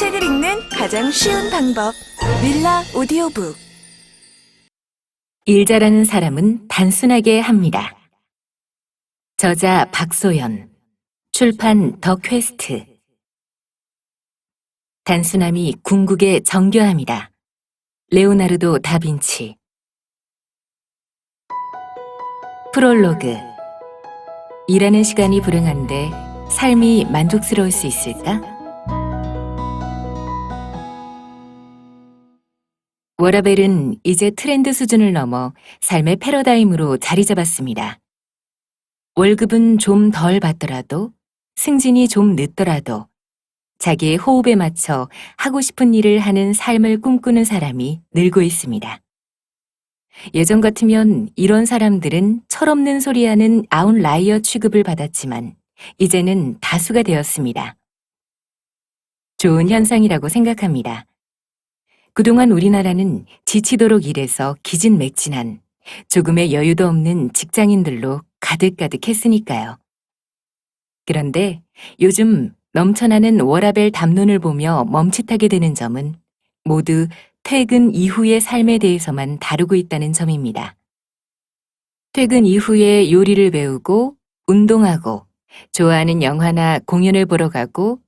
책을 읽는 가장 쉬운 방법. 윌라 오디오북. 일 잘하는 사람은 단순하게 합니다. 저자 박소연, 출판 더 퀘스트. 단순함이 궁극의 정교함이다. 레오나르도 다빈치. 프롤로그. 일하는 시간이 불행한데 삶이 만족스러울 수 있을까? 워라벨은 이제 트렌드 수준을 넘어 삶의 패러다임으로 자리 잡았습니다. 월급은 좀 덜 받더라도, 승진이 좀 늦더라도 자기의 호흡에 맞춰 하고 싶은 일을 하는 삶을 꿈꾸는 사람이 늘고 있습니다. 예전 같으면 이런 사람들은 철없는 소리하는 아웃라이어 취급을 받았지만 이제는 다수가 되었습니다. 좋은 현상이라고 생각합니다. 그동안 우리나라는 지치도록 일해서 기진맥진한 조금의 여유도 없는 직장인들로 가득가득했으니까요. 그런데 요즘 넘쳐나는 워라밸 담론을 보며 멈칫하게 되는 점은 모두 퇴근 이후의 삶에 대해서만 다루고 있다는 점입니다. 퇴근 이후에 요리를 배우고, 운동하고, 좋아하는 영화나 공연을 보러 가고,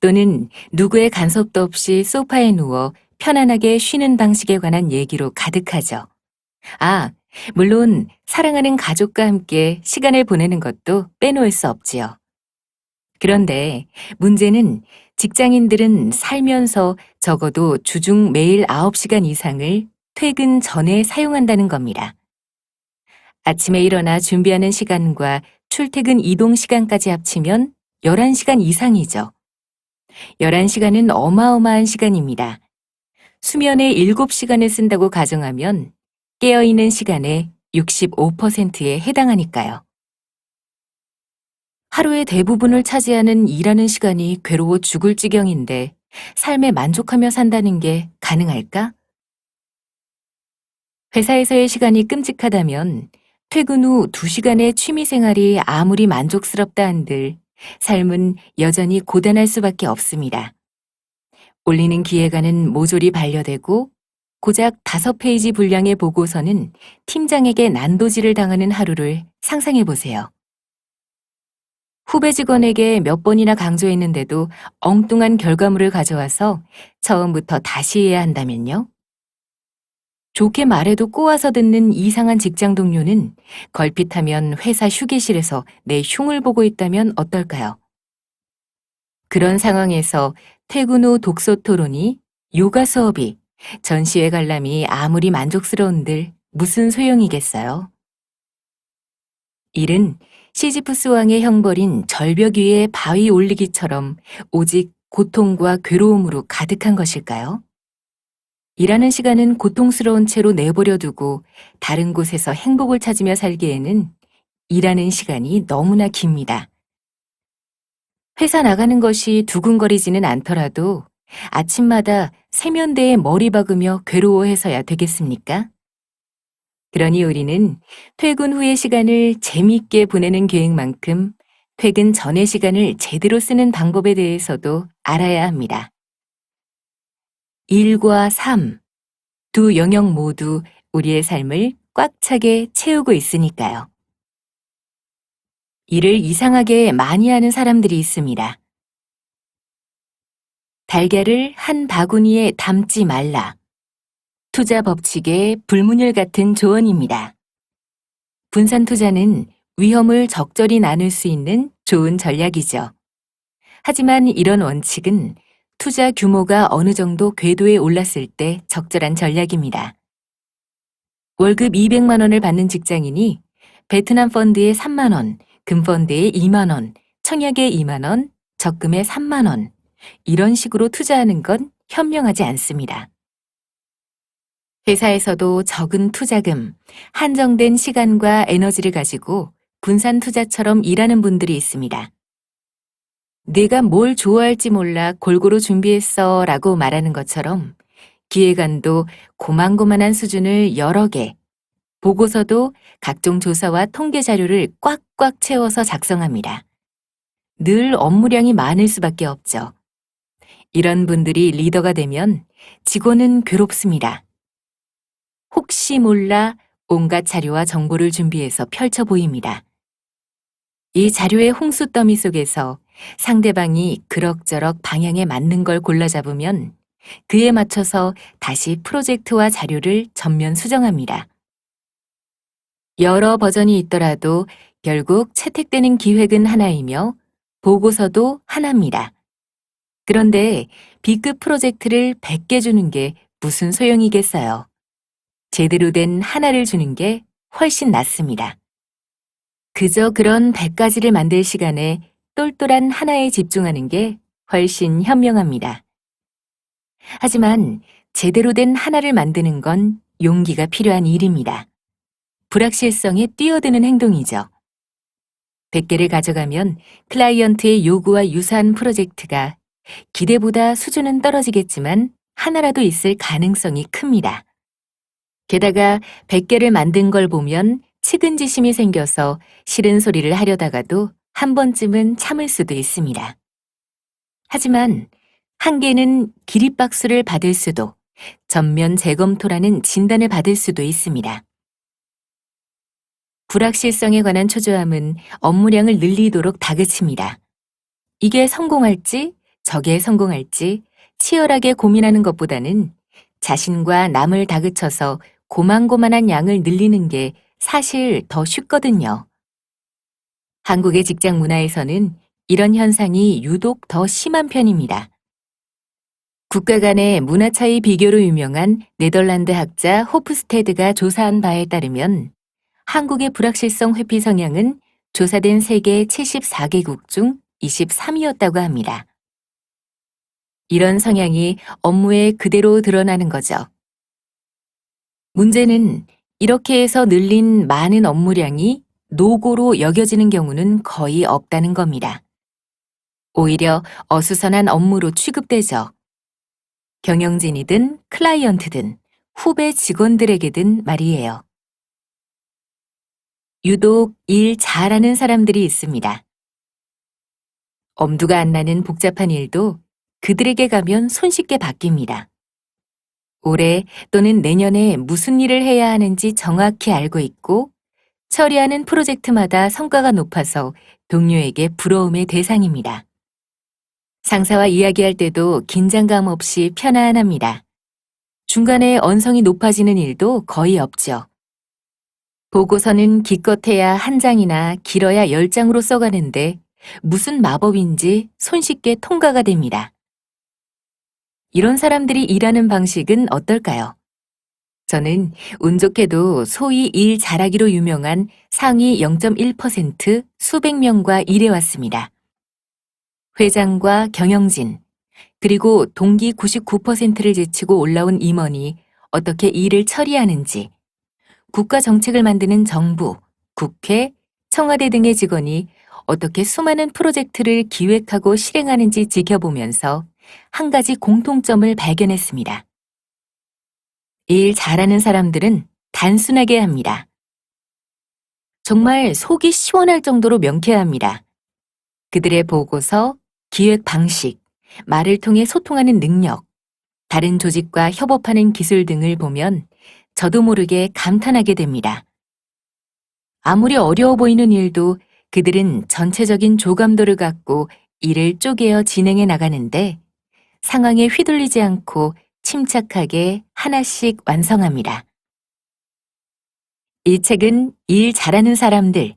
또는 누구의 간섭도 없이 소파에 누워 편안하게 쉬는 방식에 관한 얘기로 가득하죠. 물론 사랑하는 가족과 함께 시간을 보내는 것도 빼놓을 수 없지요. 그런데 문제는 직장인들은 살면서 적어도 주중 매일 9시간 이상을 퇴근 전에 사용한다는 겁니다. 아침에 일어나 준비하는 시간과 출퇴근 이동 시간까지 합치면 11시간 이상이죠. 11시간은 어마어마한 시간입니다. 수면의 7시간을 쓴다고 가정하면 깨어있는 시간의 65%에 해당하니까요. 하루의 대부분을 차지하는 일하는 시간이 괴로워 죽을 지경인데 삶에 만족하며 산다는 게 가능할까? 회사에서의 시간이 끔찍하다면 퇴근 후 2시간의 취미 생활이 아무리 만족스럽다 한들 삶은 여전히 고단할 수밖에 없습니다. 올리는 기획안은 모조리 반려되고 고작 5페이지 분량의 보고서는 팀장에게 난도질을 당하는 하루를 상상해 보세요. 후배 직원에게 몇 번이나 강조했는데도 엉뚱한 결과물을 가져와서 처음부터 다시 해야 한다면요? 좋게 말해도 꼬아서 듣는 이상한 직장 동료는 걸핏하면 회사 휴게실에서 내 흉을 보고 있다면 어떨까요? 그런 상황에서 퇴근 후 독서 토론이, 요가 수업이, 전시회 관람이 아무리 만족스러운들 무슨 소용이겠어요? 일은 시지프스 왕의 형벌인 절벽 위에 바위 올리기처럼 오직 고통과 괴로움으로 가득한 것일까요? 일하는 시간은 고통스러운 채로 내버려 두고 다른 곳에서 행복을 찾으며 살기에는 일하는 시간이 너무나 깁니다. 회사 나가는 것이 두근거리지는 않더라도 아침마다 세면대에 머리 박으며 괴로워해서야 되겠습니까? 그러니 우리는 퇴근 후의 시간을 재미있게 보내는 계획만큼 퇴근 전의 시간을 제대로 쓰는 방법에 대해서도 알아야 합니다. 일과 삶, 두 영역 모두 우리의 삶을 꽉 차게 채우고 있으니까요. 일을 이상하게 많이 하는 사람들이 있습니다. 달걀을 한 바구니에 담지 말라. 투자 법칙의 불문율 같은 조언입니다. 분산 투자는 위험을 적절히 나눌 수 있는 좋은 전략이죠. 하지만 이런 원칙은 투자 규모가 어느 정도 궤도에 올랐을 때 적절한 전략입니다. 월급 200만 원을 받는 직장인이 베트남 펀드에 3만 원, 금펀드에 2만 원, 청약에 2만 원, 적금에 3만 원, 이런 식으로 투자하는 건 현명하지 않습니다. 회사에서도 적은 투자금, 한정된 시간과 에너지를 가지고 분산 투자처럼 일하는 분들이 있습니다. 내가 뭘 좋아할지 몰라 골고루 준비했어 라고 말하는 것처럼 기획안도 고만고만한 수준을 여러 개, 보고서도 각종 조사와 통계 자료를 꽉꽉 채워서 작성합니다. 늘 업무량이 많을 수밖에 없죠. 이런 분들이 리더가 되면 직원은 괴롭습니다. 혹시 몰라 온갖 자료와 정보를 준비해서 펼쳐 보입니다. 이 자료의 홍수 더미 속에서 상대방이 그럭저럭 방향에 맞는 걸 골라 잡으면 그에 맞춰서 다시 프로젝트와 자료를 전면 수정합니다. 여러 버전이 있더라도 결국 채택되는 기획은 하나이며 보고서도 하나입니다. 그런데 B급 프로젝트를 100개 주는 게 무슨 소용이겠어요. 제대로 된 하나를 주는 게 훨씬 낫습니다. 그저 그런 100가지를 만들 시간에 똘똘한 하나에 집중하는 게 훨씬 현명합니다. 하지만 제대로 된 하나를 만드는 건 용기가 필요한 일입니다. 불확실성에 뛰어드는 행동이죠. 100개를 가져가면 클라이언트의 요구와 유사한 프로젝트가 기대보다 수준은 떨어지겠지만 하나라도 있을 가능성이 큽니다. 게다가 100개를 만든 걸 보면 측은지심이 생겨서 싫은 소리를 하려다가도 한 번쯤은 참을 수도 있습니다. 하지만 한 개는 기립박수를 받을 수도 전면 재검토라는 진단을 받을 수도 있습니다. 불확실성에 관한 초조함은 업무량을 늘리도록 다그칩니다. 이게 성공할지 저게 성공할지 치열하게 고민하는 것보다는 자신과 남을 다그쳐서 고만고만한 양을 늘리는 게 사실 더 쉽거든요. 한국의 직장 문화에서는 이런 현상이 유독 더 심한 편입니다. 국가 간의 문화 차이 비교로 유명한 네덜란드 학자 호프스테드가 조사한 바에 따르면 한국의 불확실성 회피 성향은 조사된 세계 74개국 중 23위였다고 합니다. 이런 성향이 업무에 그대로 드러나는 거죠. 문제는 이렇게 해서 늘린 많은 업무량이 노고로 여겨지는 경우는 거의 없다는 겁니다. 오히려 어수선한 업무로 취급되죠. 경영진이든 클라이언트든 후배 직원들에게든 말이에요. 유독 일 잘하는 사람들이 있습니다. 엄두가 안 나는 복잡한 일도 그들에게 가면 손쉽게 바뀝니다. 올해 또는 내년에 무슨 일을 해야 하는지 정확히 알고 있고 처리하는 프로젝트마다 성과가 높아서 동료에게 부러움의 대상입니다. 상사와 이야기할 때도 긴장감 없이 편안합니다. 중간에 언성이 높아지는 일도 거의 없죠. 보고서는 기껏해야 한 장이나 길어야 10장으로 써가는데 무슨 마법인지 손쉽게 통과가 됩니다. 이런 사람들이 일하는 방식은 어떨까요? 저는 운 좋게도 소위 일 잘하기로 유명한 상위 0.1% 수백 명과 일해왔습니다. 회장과 경영진, 그리고 동기 99%를 제치고 올라온 임원이 어떻게 일을 처리하는지, 국가 정책을 만드는 정부, 국회, 청와대 등의 직원이 어떻게 수많은 프로젝트를 기획하고 실행하는지 지켜보면서 한 가지 공통점을 발견했습니다. 일 잘하는 사람들은 단순하게 합니다. 정말 속이 시원할 정도로 명쾌합니다. 그들의 보고서, 기획 방식, 말을 통해 소통하는 능력, 다른 조직과 협업하는 기술 등을 보면 저도 모르게 감탄하게 됩니다. 아무리 어려워 보이는 일도 그들은 전체적인 조감도를 갖고 일을 쪼개어 진행해 나가는데 상황에 휘둘리지 않고 침착하게 하나씩 완성합니다. 이 책은 일 잘하는 사람들,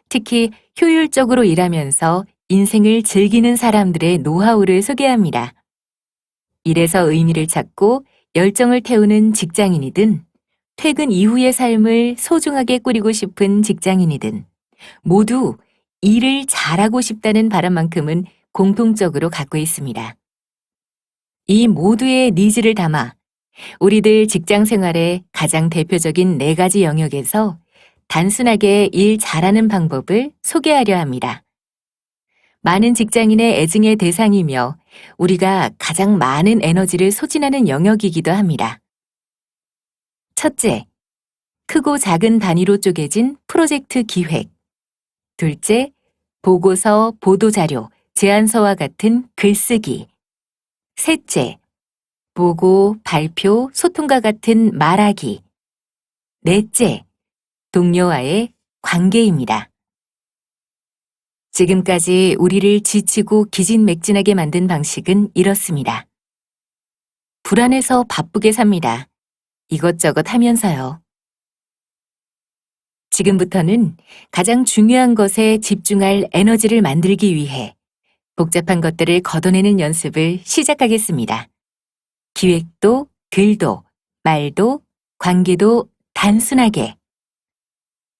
특히 효율적으로 일하면서 인생을 즐기는 사람들의 노하우를 소개합니다. 일에서 의미를 찾고 열정을 태우는 직장인이든 퇴근 이후의 삶을 소중하게 꾸리고 싶은 직장인이든 모두 일을 잘하고 싶다는 바람만큼은 공통적으로 갖고 있습니다. 이 모두의 니즈를 담아 우리들 직장 생활의 가장 대표적인 4가지 영역에서 단순하게 일 잘하는 방법을 소개하려 합니다. 많은 직장인의 애증의 대상이며 우리가 가장 많은 에너지를 소진하는 영역이기도 합니다. 첫째, 크고 작은 단위로 쪼개진 프로젝트 기획. 둘째, 보고서, 보도자료, 제안서와 같은 글쓰기. 셋째, 보고, 발표, 소통과 같은 말하기. 넷째, 동료와의 관계입니다. 지금까지 우리를 지치고 기진맥진하게 만든 방식은 이렇습니다. 불안해서 바쁘게 삽니다. 이것저것 하면서요. 지금부터는 가장 중요한 것에 집중할 에너지를 만들기 위해 복잡한 것들을 걷어내는 연습을 시작하겠습니다. 기획도, 글도, 말도, 관계도 단순하게.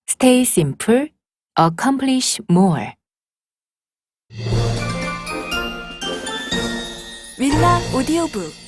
Stay simple, accomplish more. 윌라 오디오북